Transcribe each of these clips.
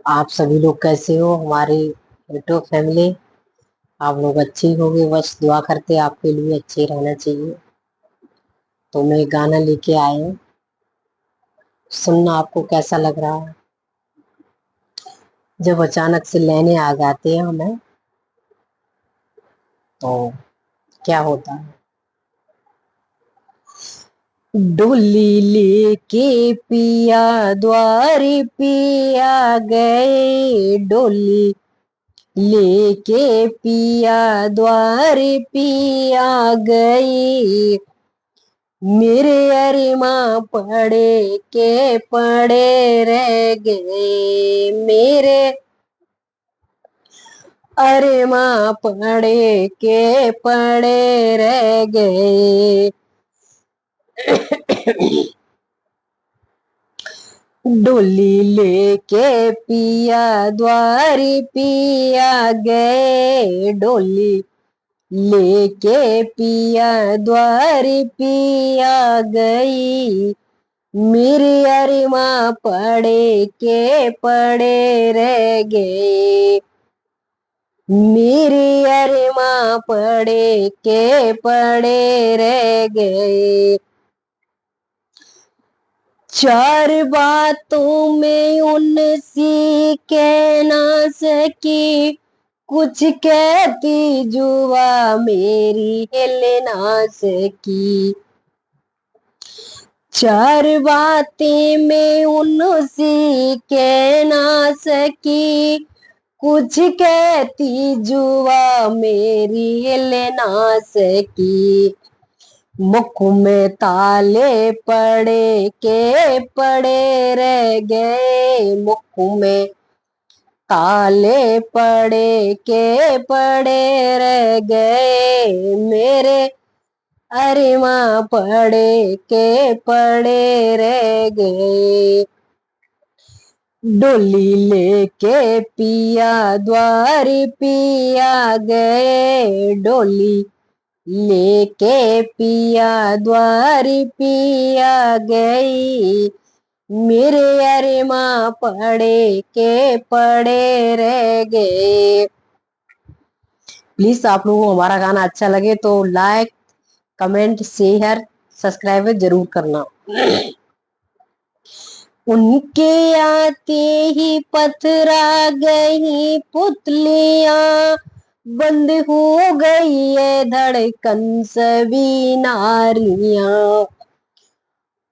आप सभी लोग कैसे हो? हमारी यूट्यूब फैमिली, आप लोग अच्छे ही होंगे। बस दुआ करते आपके लिए अच्छे रहना चाहिए। तो मैं एक गाना लेके आए हूँ, सुनना आपको कैसा लग रहा है। जब अचानक से लेने आ जाते हैं हमें तो क्या होता है। डोली लेके पिया द्वारी पिया गए, डोली लेके पिया द्वारी पिया गई। मेरे अरिमा पड़े के पड़े रह गए, मेरे अरिमा पड़े के पड़े रह गए। डोली लेके पिया द्वारी पिया गए, डोली लेके पिया द्वारी पिया गई। मेरी अरिमा पड़े के पड़े रह गए, मेरी अरिमा पड़े के पड़े रह गए। चार बातों में उनसी कह ना सकी, कुछ कहती जुआ मेरी हिल ना सकी। चार बातें में उनसे कह ना सकी, कुछ कहती जुआ मेरी हिल ना सकी। मुख में ताले पड़े के पड़े रह गए, मुख में ताले पड़े के पड़े रह गए। मेरे अरिमा पड़े के पड़े रह गए। डोली लेके पिया द्वारी पिया गए, डोली लेके पिया द्वारी पिया गई। मेरे अरिमा पड़े के पड़े रह गए। प्लीज आप लोगों को हमारा गाना अच्छा लगे तो लाइक, कमेंट, शेयर, सब्सक्राइब जरूर करना। उनके आते ही पथरा गई पुतलियां, बंद हो गई है धड़कन सभी नारियां।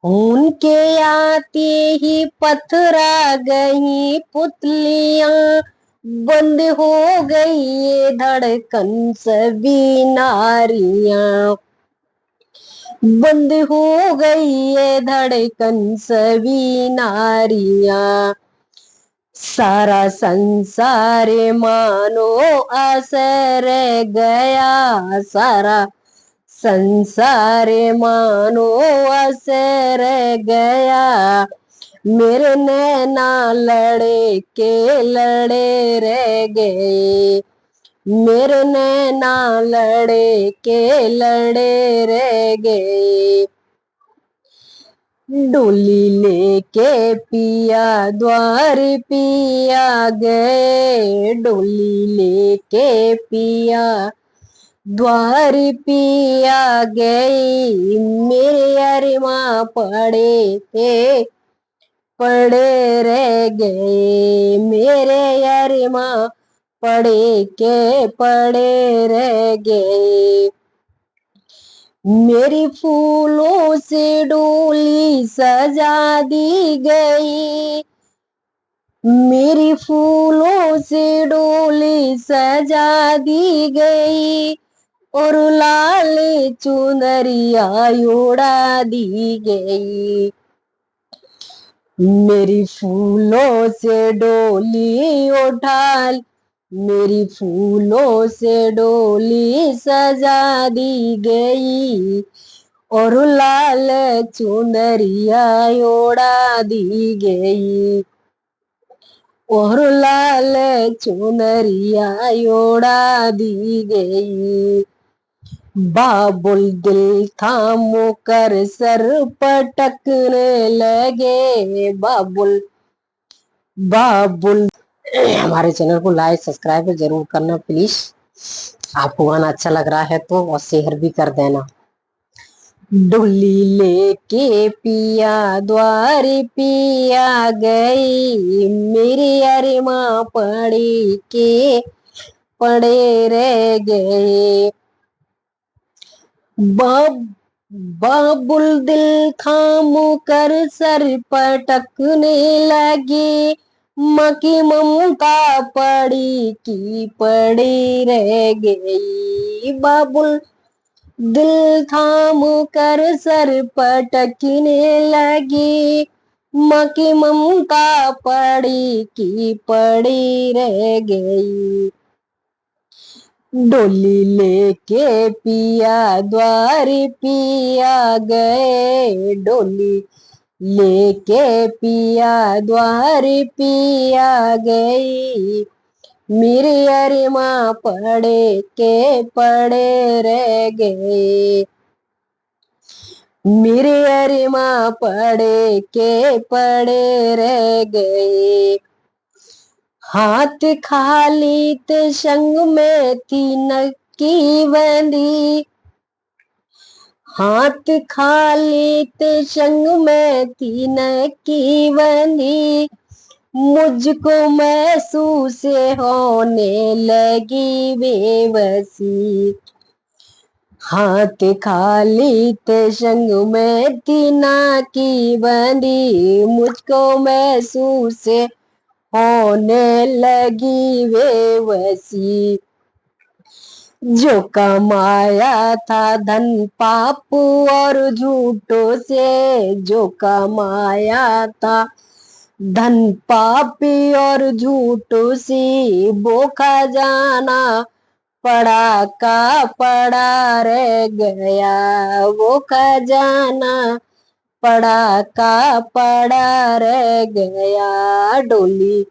उनके आते ही पथरा गई पुतलियां, बंद हो गई ये धड़कन सभी नारियां। बंद हो गई ये धड़कन सभी नारियां। सारा संसार मानो असर गया, सारा संसार मानो असर गया। मेरे नैना लड़े के लड़े रह गए, मेरे नैना लड़े के लड़े रह गए। डोली लेके पिया द्वारी पिया गए, डोली लेके पिया द्वारी पिया गई। मेरे अरिमा पड़े के पड़े रह गए, मेरे अरिमा पड़े के पड़े रह गए। मेरी फूलों से डोली सजा दी गई, मेरी फूलों से डोली सजा दी गई। और लाल चुनरिया उड़ा दी गई। मेरी फूलों से डोली उठा, मेरी फूलों से डोली सजा दी गई। और लाल चुनरिया ओढ़ा दी गई, और लाल चुनरिया ओढ़ा दी गई। बाबुल दिल थामो कर सर पटकने लगे, बाबुल बाबुल हमारे चैनल को लाइक सब्सक्राइब जरूर करना प्लीज। आपको गाना अच्छा लग रहा है तो और शेयर भी कर देना। डोली लेके पिया द्वारे पिया गई, मेरी अरे माँ पड़े रह गए। बाबुल दिल थाम कर सर पटकने लगे, माँ की ममता पड़ी की पड़ी रह गई। बाबुल दिल थाम कर सर पटकने लगी, माँ की ममता पड़ी की पड़ी रह गई। डोली लेके पिया द्वारे पिया गए, डोली लेके पिया द्वारे पिया गई, मेरे अरे माँ पड़े रह गए। मेरे अरे माँ पड़े रह गए। हाथ खाली ते संग में थी नक्की बंदी, हाथ खाली ते संग में थी नक्की बंदी, मुझको महसूस होने लगी बेबसी। हाथ खाली ते संग में थी ना की बंदी, मुझको महसूस होने लगी बेबसी। जो कमाया था धन पाप और झूठों से, जो कमाया था धन पापी और झूठों से, वो खजाना पड़ा का पड़ा रह गया, वो खजाना पड़ा का पड़ा रह गया। डोली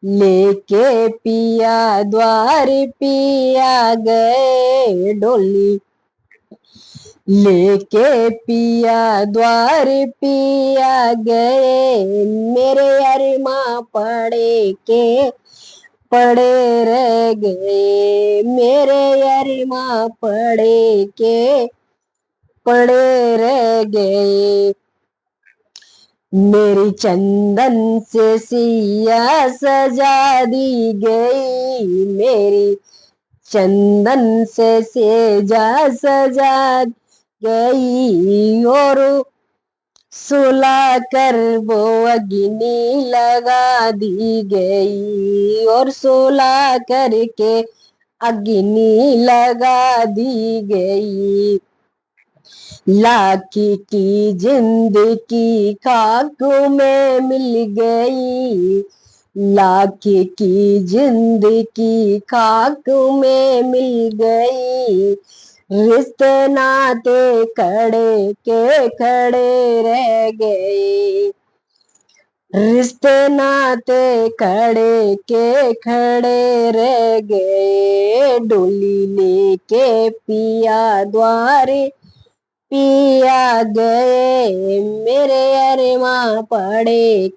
लेके पिया द्वारे पिया गए, डोली लेके पिया द्वारे पिया गए, मेरे अरे माँ पड़े रह गए, मेरे अरे माँ पड़े रह गए। मेरी चंदन से सिया सजा दी गई, मेरी चंदन से सेजा सजा गई, और सुला कर वो अग्नि लगा दी गई, और सुला करके अग्नि लगा दी गई। लाखी की जिंदगी खाक में मिल गई, लाखी की जिंदगी खाक में मिल गई, रिश्ते नाते खड़े के खड़े रह गए, रिश्ते नाते खड़े के खड़े रह गए। डोली लेके पिया द्वारे पिया गए, मेरे अरे माँ पड़े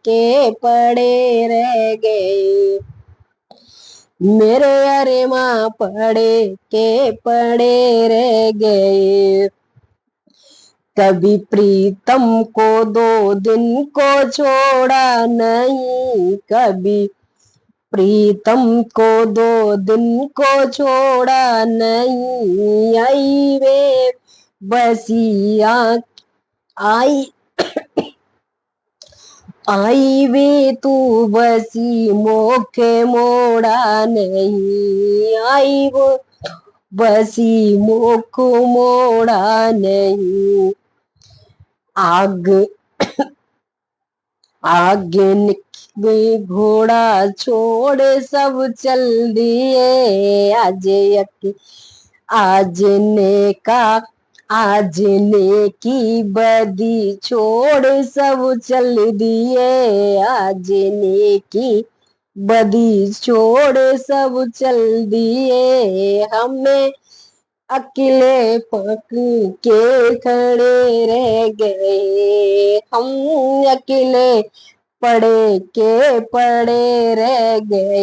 रह गए, मेरे अरे माँ पड़े रह गए। कभी प्रीतम को 2 दिन को छोड़ा नहीं, कभी प्रीतम को 2 दिन को छोड़ा नहीं, आई वे बसिया आई आई वे तू बसी मोखे मोड़ा नहीं, आई वो बसी मुख मोड़ा नहीं। आग आगे निकले घोड़ा छोड़ सब चल दिए, आज ने की बदी छोड़ सब चल दिए, आज ने की बदी छोड़ सब चल दिए। हमें अकेले पक के खड़े रह गए, हम अकेले पड़े रह गए।